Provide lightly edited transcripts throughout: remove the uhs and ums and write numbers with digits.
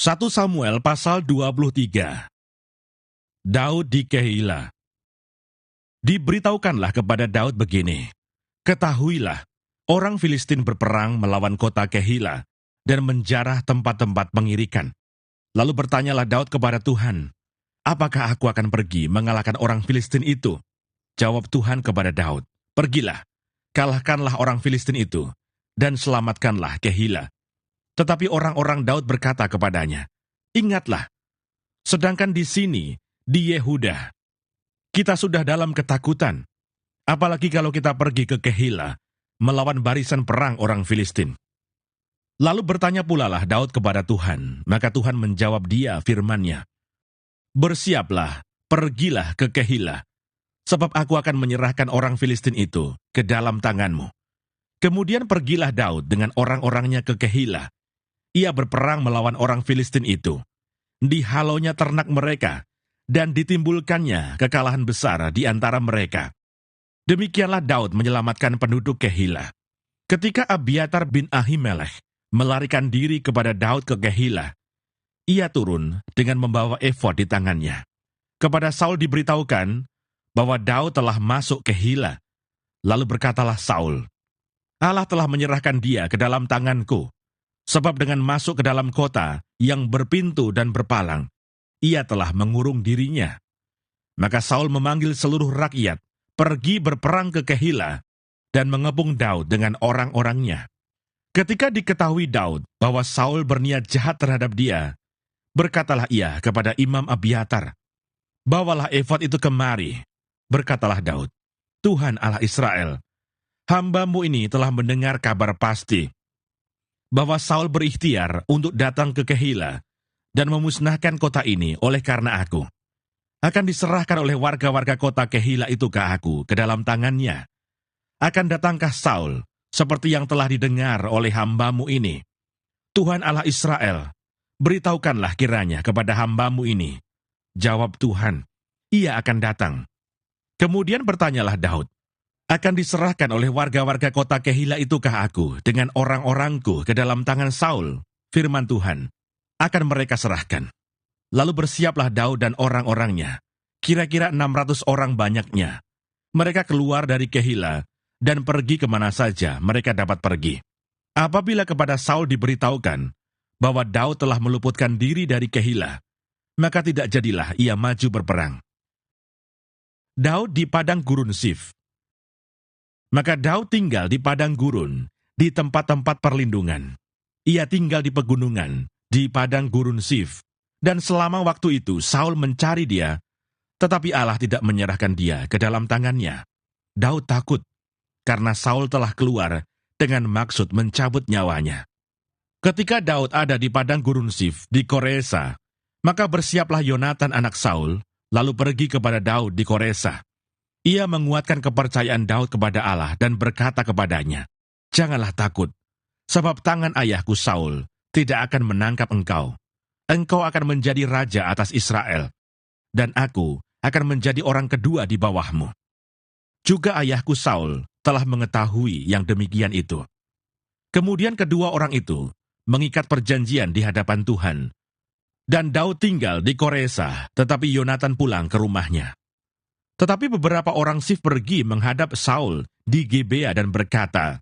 1 Samuel pasal 23. Daud di Keila. Diberitahukanlah kepada Daud begini, ketahuilah, orang Filistin berperang melawan kota Keila dan menjarah tempat-tempat pengirikan. Lalu bertanyalah Daud kepada Tuhan, apakah aku akan pergi mengalahkan orang Filistin itu? Jawab Tuhan kepada Daud, pergilah, kalahkanlah orang Filistin itu, dan selamatkanlah Keila. Tetapi orang-orang Daud berkata kepadanya, ingatlah, sedangkan di sini, di Yehuda, kita sudah dalam ketakutan. Apalagi kalau kita pergi ke Keila, melawan barisan perang orang Filistin. Lalu bertanya pula lah Daud kepada Tuhan, maka Tuhan menjawab dia firman-Nya, bersiaplah, pergilah ke Keila, sebab aku akan menyerahkan orang Filistin itu ke dalam tanganmu. Kemudian pergilah Daud dengan orang-orangnya ke Keila. Ia berperang melawan orang Filistin itu. Dihalonya ternak mereka, dan ditimbulkannya kekalahan besar di antara mereka. Demikianlah Daud menyelamatkan penduduk Keila. Ketika Abiatar bin Ahimelech melarikan diri kepada Daud ke Keila, ia turun dengan membawa efod di tangannya. Kepada Saul diberitahukan bahwa Daud telah masuk Keila. Lalu berkatalah Saul, Allah telah menyerahkan dia ke dalam tanganku. Sebab dengan masuk ke dalam kota yang berpintu dan berpalang, ia telah mengurung dirinya. Maka Saul memanggil seluruh rakyat, pergi berperang ke Keila, dan mengepung Daud dengan orang-orangnya. Ketika diketahui Daud bahwa Saul berniat jahat terhadap dia, berkatalah ia kepada Imam Abiatar, bawalah efod itu kemari. Berkatalah Daud, Tuhan Allah Israel, hamba-Mu ini telah mendengar kabar pasti, bahwa Saul berikhtiar untuk datang ke Keila dan memusnahkan kota ini oleh karena aku. Akan diserahkan oleh warga-warga kota Keila itu ke aku, ke dalam tangannya. Akan datangkah Saul, seperti yang telah didengar oleh hamba-Mu ini? Tuhan Allah Israel, beritahukanlah kiranya kepada hamba-Mu ini. Jawab Tuhan, ia akan datang. Kemudian bertanyalah Daud, akan diserahkan oleh warga-warga kota Keila itukah aku dengan orang-orangku ke dalam tangan Saul? Firman Tuhan, akan mereka serahkan. Lalu bersiaplah Daud dan orang-orangnya, kira-kira 600 orang banyaknya. Mereka keluar dari Keila dan pergi kemana saja mereka dapat pergi. Apabila kepada Saul diberitahukan bahwa Daud telah meluputkan diri dari Keila, maka tidak jadilah ia maju berperang. Daud di padang gurun Sif. Maka Daud tinggal di padang gurun, di tempat-tempat perlindungan. Ia tinggal di pegunungan, di padang gurun Sif. Dan selama waktu itu Saul mencari dia, tetapi Allah tidak menyerahkan dia ke dalam tangannya. Daud takut, karena Saul telah keluar dengan maksud mencabut nyawanya. Ketika Daud ada di padang gurun Sif, di Koresa, maka bersiaplah Yonatan anak Saul, lalu pergi kepada Daud di Koresa. Ia menguatkan kepercayaan Daud kepada Allah dan berkata kepadanya, janganlah takut, sebab tangan ayahku Saul tidak akan menangkap engkau. Engkau akan menjadi raja atas Israel, dan aku akan menjadi orang kedua di bawahmu. Juga ayahku Saul telah mengetahui yang demikian itu. Kemudian kedua orang itu mengikat perjanjian di hadapan Tuhan, dan Daud tinggal di Koresa, tetapi Yonatan pulang ke rumahnya. Tetapi beberapa orang Sif pergi menghadap Saul di Gibea dan berkata,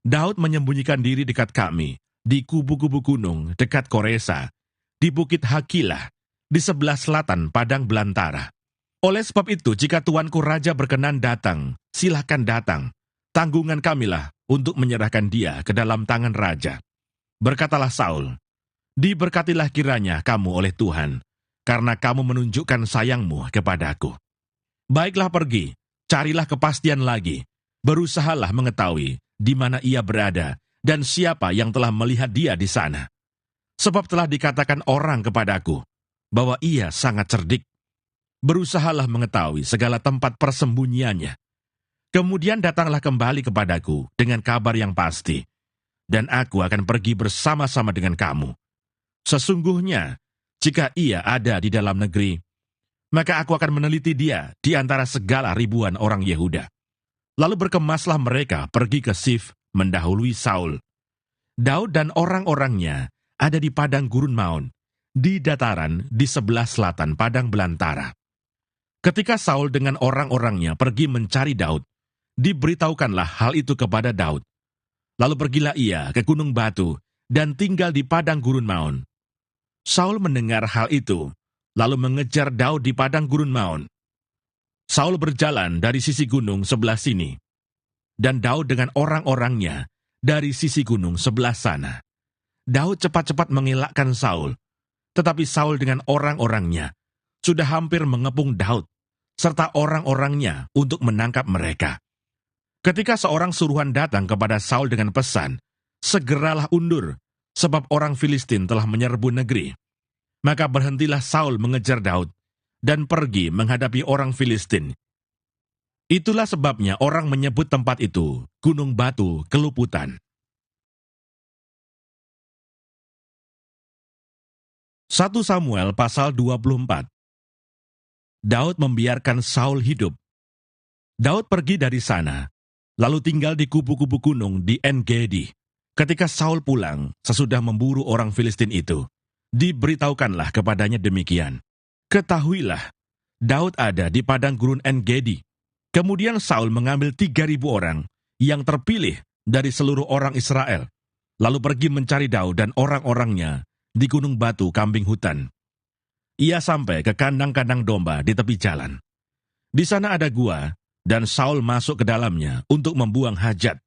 Daud menyembunyikan diri dekat kami, di kubu-kubu gunung dekat Koresa, di bukit Hakilah, di sebelah selatan padang belantara. Oleh sebab itu, jika tuanku raja berkenan datang, silahkan datang. Tanggungan kamilah untuk menyerahkan dia ke dalam tangan raja. Berkatalah Saul, diberkatilah kiranya kamu oleh Tuhan, karena kamu menunjukkan sayangmu kepadaku. Baiklah pergi, carilah kepastian lagi, berusahalah mengetahui di mana ia berada dan siapa yang telah melihat dia di sana. Sebab telah dikatakan orang kepadaku bahwa ia sangat cerdik. Berusahalah mengetahui segala tempat persembunyiannya. Kemudian datanglah kembali kepadaku dengan kabar yang pasti, dan aku akan pergi bersama-sama dengan kamu. Sesungguhnya, jika ia ada di dalam negeri, maka aku akan meneliti dia di antara segala ribuan orang Yehuda. Lalu berkemaslah mereka pergi ke Sif mendahului Saul. Daud dan orang-orangnya ada di padang gurun Maon, di dataran di sebelah selatan padang belantara. Ketika Saul dengan orang-orangnya pergi mencari Daud, diberitahukanlah hal itu kepada Daud. Lalu pergilah ia ke Gunung Batu dan tinggal di padang gurun Maon. Saul mendengar hal itu, lalu mengejar Daud di padang gurun Maon. Saul berjalan dari sisi gunung sebelah sini, dan Daud dengan orang-orangnya dari sisi gunung sebelah sana. Daud cepat-cepat mengelakkan Saul, tetapi Saul dengan orang-orangnya sudah hampir mengepung Daud, serta orang-orangnya untuk menangkap mereka. Ketika seorang suruhan datang kepada Saul dengan pesan, "Segeralah undur, sebab orang Filistin telah menyerbu negeri." Maka berhentilah Saul mengejar Daud, dan pergi menghadapi orang Filistin. Itulah sebabnya orang menyebut tempat itu Gunung Batu Keluputan. 1 Samuel pasal 24. Daud membiarkan Saul hidup. Daud pergi dari sana, lalu tinggal di kubu-kubu gunung di En-Gedi. Ketika Saul pulang, sesudah memburu orang Filistin itu, diberitahukanlah kepadanya demikian. "Ketahuilah, Daud ada di padang gurun En-Gedi." Kemudian Saul mengambil 3.000 orang yang terpilih dari seluruh orang Israel, lalu pergi mencari Daud dan orang-orangnya di Gunung Batu Kambing Hutan. Ia sampai ke kandang-kandang domba di tepi jalan. Di sana ada gua, dan Saul masuk ke dalamnya untuk membuang hajat.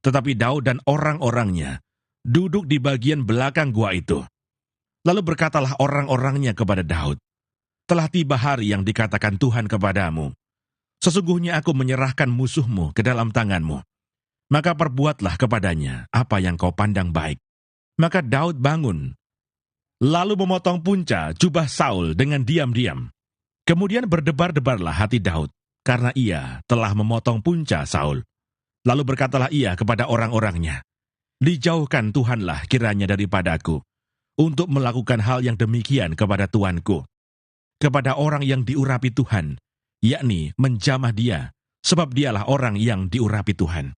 Tetapi Daud dan orang-orangnya duduk di bagian belakang gua itu. Lalu berkatalah orang-orangnya kepada Daud, "Telah tiba hari yang dikatakan Tuhan kepadamu. Sesungguhnya aku menyerahkan musuhmu ke dalam tanganmu. Maka perbuatlah kepadanya apa yang kau pandang baik." Maka Daud bangun, lalu memotong punca jubah Saul dengan diam-diam. Kemudian berdebar-debarlah hati Daud, karena ia telah memotong punca Saul. Lalu berkatalah ia kepada orang-orangnya, "Dijauhkan Tuhanlah kiranya daripadaku, untuk melakukan hal yang demikian kepada tuanku, kepada orang yang diurapi Tuhan, yakni menjamah dia, sebab dialah orang yang diurapi Tuhan."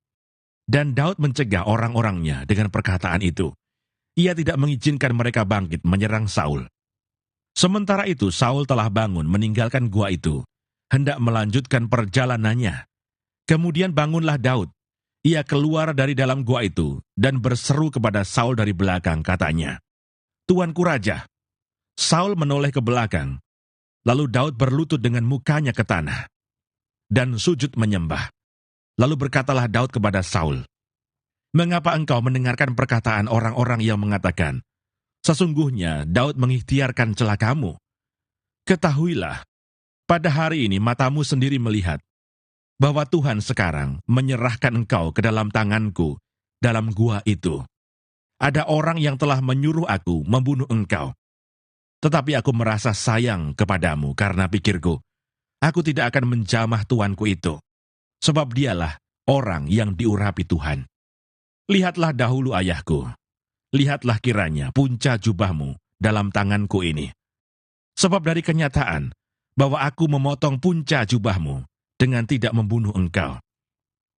Dan Daud mencegah orang-orangnya dengan perkataan itu. Ia tidak mengizinkan mereka bangkit menyerang Saul. Sementara itu Saul telah bangun meninggalkan gua itu, hendak melanjutkan perjalanannya. Kemudian bangunlah Daud. Ia keluar dari dalam gua itu dan berseru kepada Saul dari belakang, katanya, "Tuanku Raja." Saul menoleh ke belakang. Lalu Daud berlutut dengan mukanya ke tanah dan sujud menyembah. Lalu berkatalah Daud kepada Saul, "Mengapa engkau mendengarkan perkataan orang-orang yang mengatakan, 'Sesungguhnya Daud mengikhtiarkan celakamu'? Ketahuilah, pada hari ini matamu sendiri melihat bahwa Tuhan sekarang menyerahkan engkau ke dalam tanganku dalam gua itu. Ada orang yang telah menyuruh aku membunuh engkau. Tetapi aku merasa sayang kepadamu karena pikirku, aku tidak akan menjamah tuanku itu, sebab dialah orang yang diurapi Tuhan. Lihatlah dahulu ayahku, lihatlah kiranya punca jubahmu dalam tanganku ini. Sebab dari kenyataan bahwa aku memotong punca jubahmu dengan tidak membunuh engkau,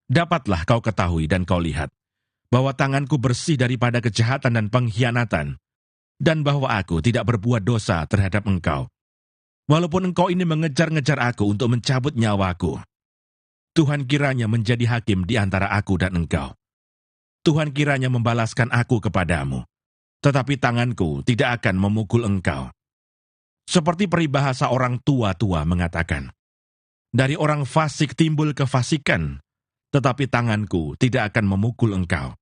dapatlah kau ketahui dan kau lihat bahwa tanganku bersih daripada kejahatan dan pengkhianatan, dan bahwa aku tidak berbuat dosa terhadap engkau. Walaupun engkau ini mengejar-ngejar aku untuk mencabut nyawaku, Tuhan kiranya menjadi hakim di antara aku dan engkau. Tuhan kiranya membalaskan aku kepadamu, tetapi tanganku tidak akan memukul engkau. Seperti peribahasa orang tua-tua mengatakan, dari orang fasik timbul kefasikan, tetapi tanganku tidak akan memukul engkau.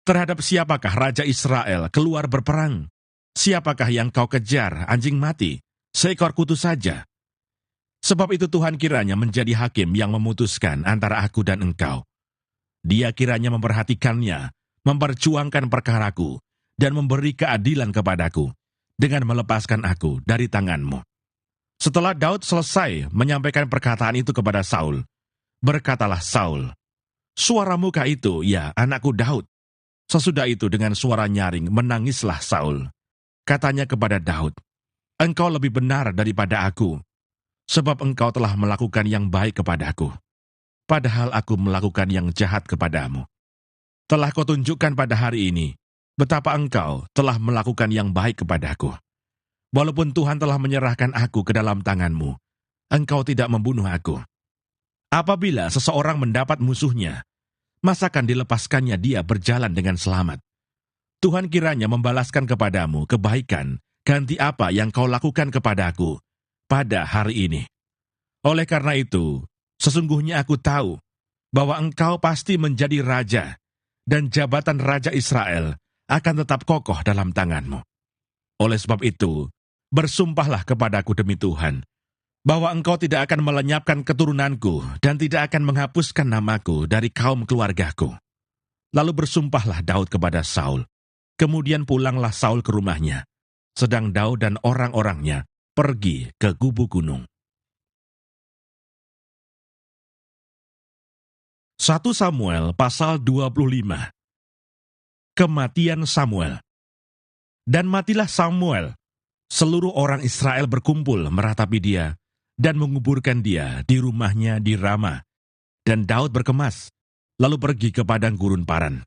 Terhadap siapakah Raja Israel keluar berperang? Siapakah yang kau kejar, anjing mati? Seekor kutu saja. Sebab itu Tuhan kiranya menjadi hakim yang memutuskan antara aku dan engkau. Dia kiranya memperhatikannya, memperjuangkan perkaraku, dan memberi keadilan kepadaku, dengan melepaskan aku dari tanganmu." Setelah Daud selesai menyampaikan perkataan itu kepada Saul, berkatalah Saul, "Suara muka itu, ya anakku Daud." Sesudah itu dengan suara nyaring menangislah Saul. Katanya kepada Daud, "Engkau lebih benar daripada aku, sebab engkau telah melakukan yang baik kepadaku, padahal aku melakukan yang jahat kepadamu. Telah kau tunjukkan pada hari ini, betapa engkau telah melakukan yang baik kepadaku. Walaupun Tuhan telah menyerahkan aku ke dalam tangan-Mu, Engkau tidak membunuh aku. Apabila seseorang mendapat musuhnya, masakan dilepaskannya dia berjalan dengan selamat? Tuhan kiranya membalaskan kepadamu kebaikan ganti apa yang kau lakukan kepadaku pada hari ini. Oleh karena itu, sesungguhnya aku tahu bahwa engkau pasti menjadi raja, dan jabatan Raja Israel akan tetap kokoh dalam tanganmu. Oleh sebab itu, bersumpahlah kepadaku demi Tuhan, bahwa engkau tidak akan melenyapkan keturunanku dan tidak akan menghapuskan namaku dari kaum keluargaku. Lalu bersumpahlah Daud kepada Saul. Kemudian pulanglah Saul ke rumahnya, sedang Daud dan orang-orangnya pergi ke gubuk gunung. 1 Samuel pasal 25. Kematian Samuel. Dan matilah Samuel. Seluruh orang Israel berkumpul meratapi dia dan menguburkan dia di rumahnya di Rama. Dan Daud berkemas, lalu pergi ke padang gurun Paran.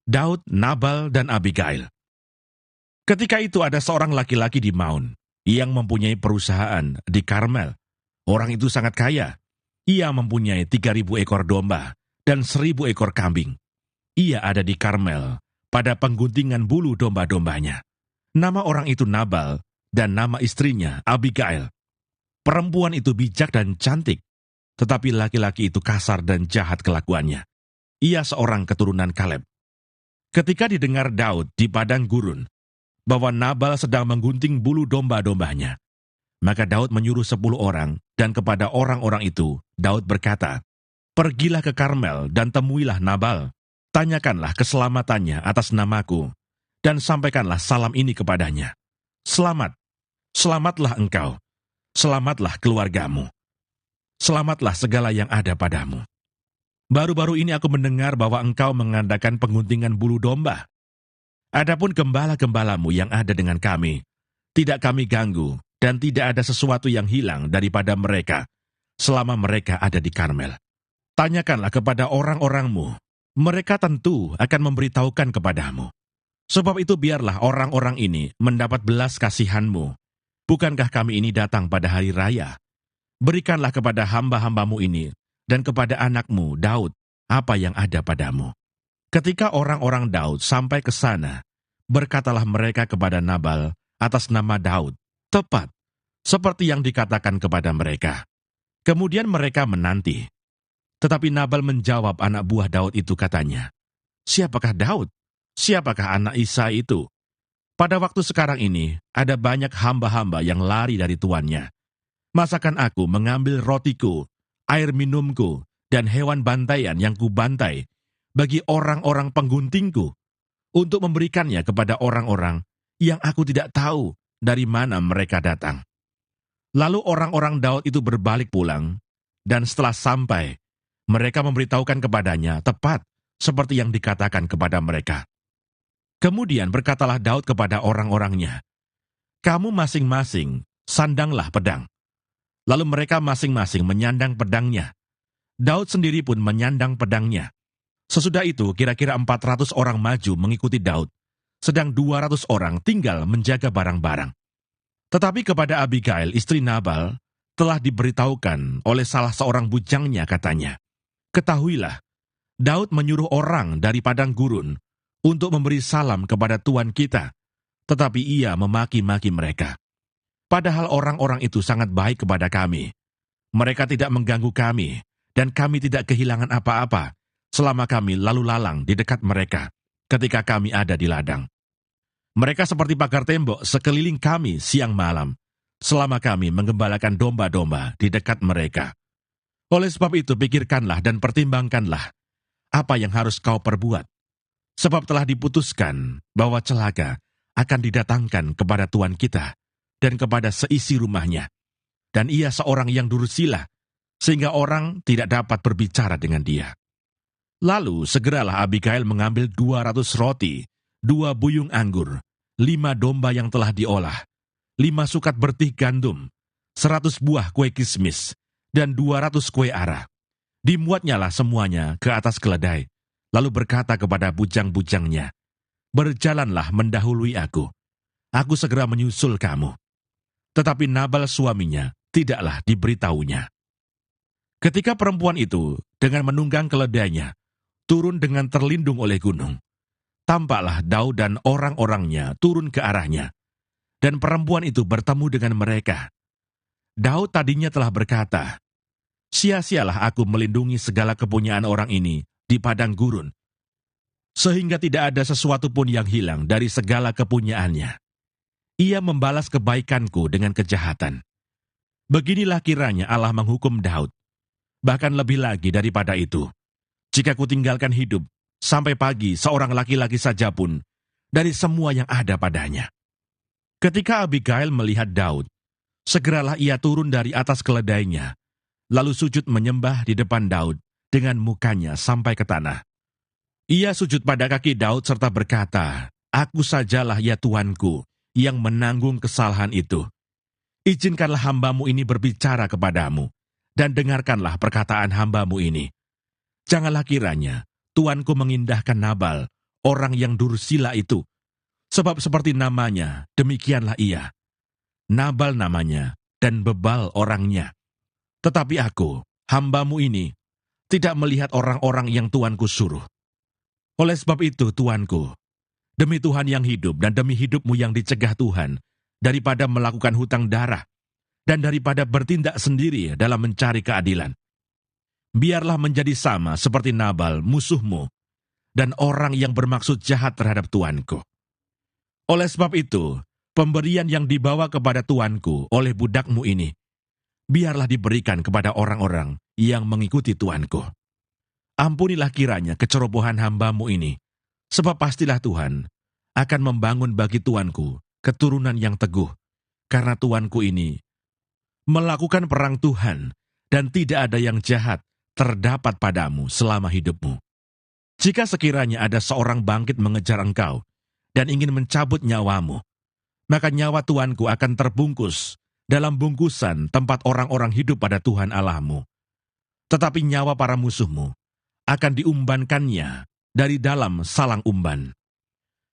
Daud, Nabal, dan Abigail. Ketika itu ada seorang laki-laki di Maon yang mempunyai perusahaan di Karmel. Orang itu sangat kaya. Ia mempunyai 3.000 ekor domba dan 1.000 ekor kambing. Ia ada di Karmel pada pengguntingan bulu domba-dombanya. Nama orang itu Nabal dan nama istrinya Abigail. Perempuan itu bijak dan cantik, tetapi laki-laki itu kasar dan jahat kelakuannya. Ia seorang keturunan Kaleb. Ketika didengar Daud di padang gurun bahwa Nabal sedang menggunting bulu domba-dombanya, maka Daud menyuruh 10 orang, dan kepada orang-orang itu Daud berkata, "Pergilah ke Karmel dan temuilah Nabal, tanyakanlah keselamatannya atas namaku, dan sampaikanlah salam ini kepadanya. Selamat, selamatlah engkau, selamatlah keluargamu, selamatlah segala yang ada padamu. Baru-baru ini aku mendengar bahwa engkau mengadakan pengguntingan bulu domba. Adapun gembala-gembalamu yang ada dengan kami, tidak kami ganggu, dan tidak ada sesuatu yang hilang daripada mereka, selama mereka ada di Karmel. Tanyakanlah kepada orang-orangmu, mereka tentu akan memberitahukan kepadamu. Sebab itu biarlah orang-orang ini mendapat belas kasihanmu. Bukankah kami ini datang pada hari raya? Berikanlah kepada hamba-hambamu ini, dan kepada anakmu, Daud, apa yang ada padamu." Ketika orang-orang Daud sampai ke sana, berkatalah mereka kepada Nabal atas nama Daud, tepat seperti yang dikatakan kepada mereka. Kemudian mereka menanti. Tetapi Nabal menjawab anak buah Daud itu, katanya, "Siapakah Daud? Siapakah anak Isai itu? Pada waktu sekarang ini, ada banyak hamba-hamba yang lari dari tuannya. Masakan aku mengambil rotiku, air minumku, dan hewan bantaian yang kubantai bagi orang-orang pengguntingku, untuk memberikannya kepada orang-orang yang aku tidak tahu dari mana mereka datang." Lalu orang-orang Daud itu berbalik pulang, dan setelah sampai, mereka memberitahukan kepadanya tepat seperti yang dikatakan kepada mereka. Kemudian berkatalah Daud kepada orang-orangnya, "Kamu masing-masing sandanglah pedang." Lalu mereka masing-masing menyandang pedangnya. Daud sendiri pun menyandang pedangnya. Sesudah itu kira-kira 400 orang maju mengikuti Daud, sedang 200 orang tinggal menjaga barang-barang. Tetapi kepada Abigail, istri Nabal, telah diberitahukan oleh salah seorang bujangnya, katanya, "Ketahuilah, Daud menyuruh orang dari padang gurun untuk memberi salam kepada Tuan kita, tetapi ia memaki-maki mereka. Padahal orang-orang itu sangat baik kepada kami. Mereka tidak mengganggu kami, dan kami tidak kehilangan apa-apa selama kami lalu lalang di dekat mereka ketika kami ada di ladang. Mereka seperti pagar tembok sekeliling kami siang malam, selama kami menggembalakan domba-domba di dekat mereka. Oleh sebab itu pikirkanlah dan pertimbangkanlah apa yang harus kau perbuat. Sebab telah diputuskan bahwa celaka akan didatangkan kepada Tuan kita dan kepada seisi rumahnya. Dan ia seorang yang durusila, sehingga orang tidak dapat berbicara dengan dia." Lalu segeralah Abigail mengambil 200 roti, 2 buyung anggur, 5 domba yang telah diolah, 5 sukat bertih gandum, 100 buah kue kismis, dan 200 kue ara. Dimuatnyalah semuanya ke atas keledai, lalu berkata kepada bujang-bujangnya, "Berjalanlah mendahului aku. aku segera menyusul kamu." Tetapi Nabal suaminya tidaklah diberitahunya. Ketika perempuan itu dengan menunggang keledainya turun dengan terlindung oleh gunung, tampaklah Daud dan orang-orangnya turun ke arahnya, dan perempuan itu bertemu dengan mereka. Daud tadinya telah berkata, "Sia-sialah aku melindungi segala kepunyaan orang ini di padang gurun, sehingga tidak ada sesuatu pun yang hilang dari segala kepunyaannya. Ia membalas kebaikanku dengan kejahatan." Beginilah kiranya Allah menghukum Daud. Bahkan lebih lagi daripada itu, jika kutinggalkan hidup sampai pagi seorang laki-laki saja pun dari semua yang ada padanya. Ketika Abigail melihat Daud, segeralah ia turun dari atas keledainya, lalu sujud menyembah di depan Daud dengan mukanya sampai ke tanah. Ia sujud pada kaki Daud serta berkata, "Aku sajalah ya Tuanku yang menanggung kesalahan itu. Izinkanlah hambamu ini berbicara kepadamu, dan dengarkanlah perkataan hambamu ini. Janganlah kiranya Tuanku mengindahkan Nabal, orang yang dursila itu, sebab seperti namanya, demikianlah ia. Nabal namanya, dan bebal orangnya. Tetapi aku, hambamu ini, tidak melihat orang-orang yang Tuanku suruh. Oleh sebab itu, Tuanku, demi Tuhan yang hidup dan demi hidupmu yang dicegah Tuhan, daripada melakukan hutang darah, dan daripada bertindak sendiri dalam mencari keadilan, biarlah menjadi sama seperti Nabal, musuhmu, dan orang yang bermaksud jahat terhadap Tuanku. Oleh sebab itu, pemberian yang dibawa kepada Tuanku oleh budakmu ini, biarlah diberikan kepada orang-orang yang mengikuti Tuanku. Ampunilah kiranya kecerobohan hambamu ini, sebab pastilah Tuhan akan membangun bagi Tuanku keturunan yang teguh, karena Tuanku ini melakukan perang Tuhan, dan tidak ada yang jahat terdapat padamu selama hidupmu. Jika sekiranya ada seorang bangkit mengejar engkau, dan ingin mencabut nyawamu, maka nyawa Tuanku akan terbungkus dalam bungkusan tempat orang-orang hidup pada Tuhan Allahmu. Tetapi nyawa para musuhmu akan diumbankannya dari dalam salang umban.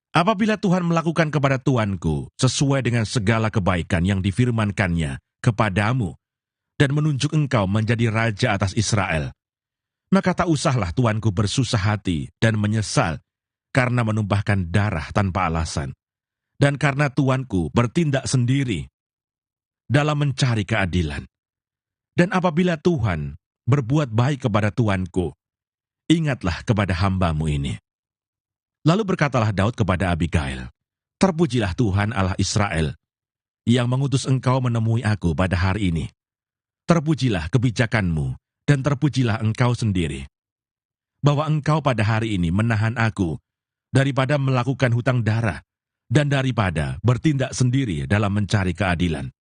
Apabila Tuhan melakukan kepada Tuanku sesuai dengan segala kebaikan yang difirmankannya kepadamu, dan menunjuk engkau menjadi raja atas Israel, maka tak usahlah Tuanku bersusah hati dan menyesal karena menumpahkan darah tanpa alasan, dan karena Tuanku bertindak sendiri dalam mencari keadilan. Dan apabila Tuhan berbuat baik kepada Tuanku, ingatlah kepada hambamu ini." Lalu berkatalah Daud kepada Abigail, "Terpujilah Tuhan Allah Israel, yang mengutus engkau menemui aku pada hari ini. Terpujilah kebijakanmu, dan terpujilah engkau sendiri, bahwa engkau pada hari ini menahan aku daripada melakukan hutang darah, dan daripada bertindak sendiri dalam mencari keadilan.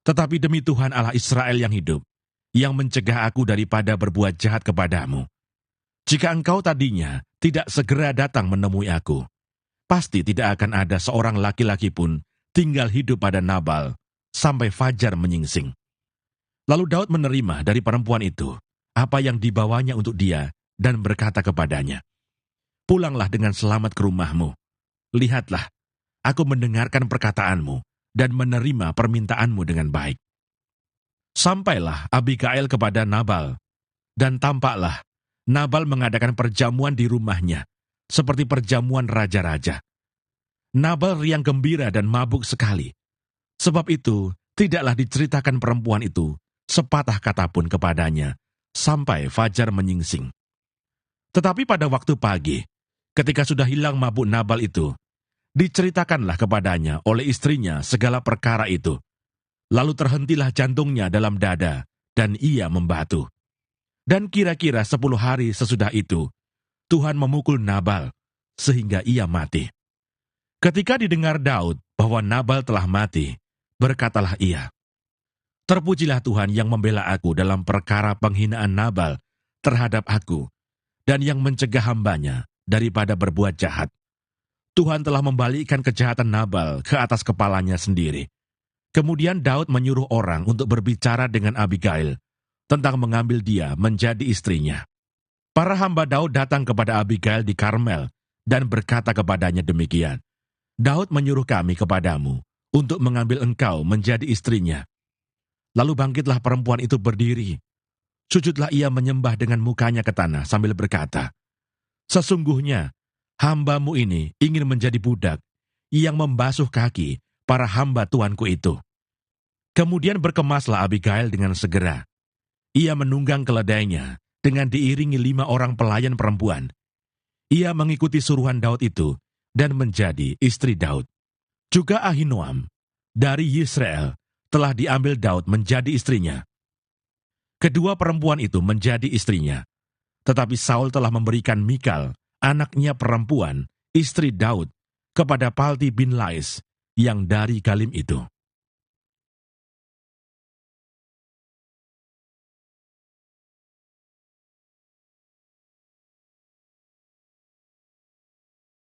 Tetapi demi Tuhan Allah Israel yang hidup, yang mencegah aku daripada berbuat jahat kepadamu, jika engkau tadinya tidak segera datang menemui aku, pasti tidak akan ada seorang laki-laki pun tinggal hidup pada Nabal sampai fajar menyingsing." Lalu Daud menerima dari perempuan itu apa yang dibawanya untuk dia dan berkata kepadanya, "Pulanglah dengan selamat ke rumahmu. Lihatlah, aku mendengarkan perkataanmu dan menerima permintaanmu dengan baik." Sampailah Abigail kepada Nabal, dan tampaklah Nabal mengadakan perjamuan di rumahnya, seperti perjamuan raja-raja. Nabal riang gembira dan mabuk sekali. Sebab itu, tidaklah diceritakan perempuan itu sepatah kata pun kepadanya, sampai fajar menyingsing. Tetapi pada waktu pagi, ketika sudah hilang mabuk Nabal itu, diceritakanlah kepadanya oleh istrinya segala perkara itu. Lalu terhentilah jantungnya dalam dada, dan ia membatu. Dan kira-kira 10 hari sesudah itu, Tuhan memukul Nabal, sehingga ia mati. Ketika didengar Daud bahwa Nabal telah mati, berkatalah ia, "Terpujilah Tuhan yang membela aku dalam perkara penghinaan Nabal terhadap aku, dan yang mencegah hambanya daripada berbuat jahat. Tuhan telah membalikkan kejahatan Nabal ke atas kepalanya sendiri." Kemudian Daud menyuruh orang untuk berbicara dengan Abigail tentang mengambil dia menjadi istrinya. Para hamba Daud datang kepada Abigail di Karmel dan berkata kepadanya demikian, Daud menyuruh kami kepadamu untuk mengambil engkau menjadi istrinya. Lalu bangkitlah perempuan itu berdiri. Sujudlah ia menyembah dengan mukanya ke tanah sambil berkata, sesungguhnya hamba-Mu ini ingin menjadi budak yang membasuh kaki para hamba tuanku itu. Kemudian berkemaslah Abigail dengan segera. Ia menunggang keledainya dengan diiringi 5 orang pelayan perempuan. Ia mengikuti suruhan Daud itu dan menjadi istri Daud. Juga Ahinoam dari Yisrael telah diambil Daud menjadi istrinya. Kedua perempuan itu menjadi istrinya. Tetapi Saul telah memberikan Mikal, anaknya perempuan, istri Daud, kepada Palti bin Lais yang dari Galim itu.